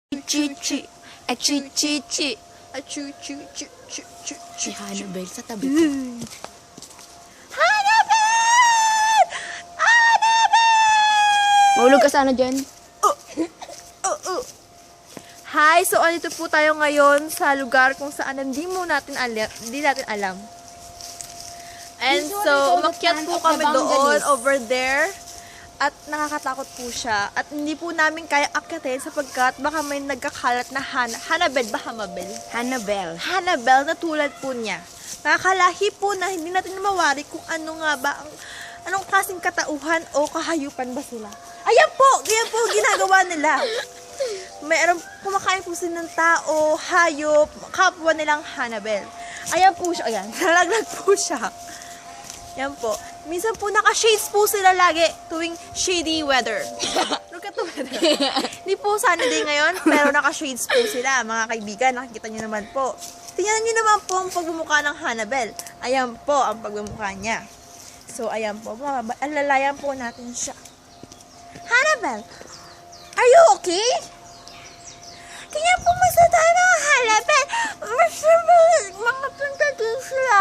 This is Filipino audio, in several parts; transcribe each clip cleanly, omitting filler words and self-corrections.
Chichi, chichi, si Hannibal sa tabi ko. Hannibal! Hannibal! Mahulog ka sana dyan. Hi, so andito po tayo ngayon sa lugar kung saan hindi natin alam. And This one is so, all the umakyat plan po of the kami doon Bangladesh. over there. At nakakatakot po siya. At hindi po namin kaya akyatin sapagkat baka may nagkakalat na Hannibal ba? Hannibal. Hannibal na tulad po niya. Nakakalahi po na hindi natin mawari kung ano nga ba anong klaseng katauhan o kahayupan ba sila. Ayan po ginagawa nila. Mayroon kumakain po sila ng tao, hayop, kapwa nilang Hannibal. Ayan po siya, ayan, nalaglag po siya. Yan po. Minsan po naka-shades po sila lagi tuwing shady weather. Look at the weather. Hindi po sunny day ngayon, pero naka-shades po sila, mga kaibigan. Nakikita nyo naman po. Tingnan nyo naman po ang pagmumukha ng Hannibal. Ayan po ang pagmumukha niya. So, ayan po. Alalayan po natin siya. Hannibal! Are you okay? Tingnan po mas tayo mga Hannibal. Mga puntatin sila.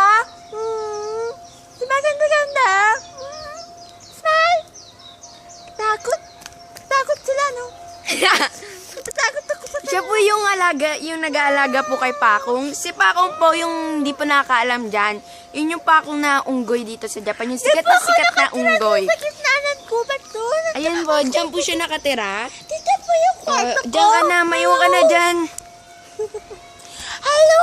Diba ganda-ganda? Smile! Takot sila, no? Takot ako sa Siya po yung nag-aalaga po kay Pakong. Si Pakong po yung hindi po nakakaalam dyan. Yun yung Pakong na unggoy dito sa Japan. Yung sikat na sikat na unggoy. Sa gitnaanan ko, ba't doon? Ayan po, dyan po siya nakatira. Dito po yung kwarto ko. Diyan ka na, mayuwa ka na dyan. Hello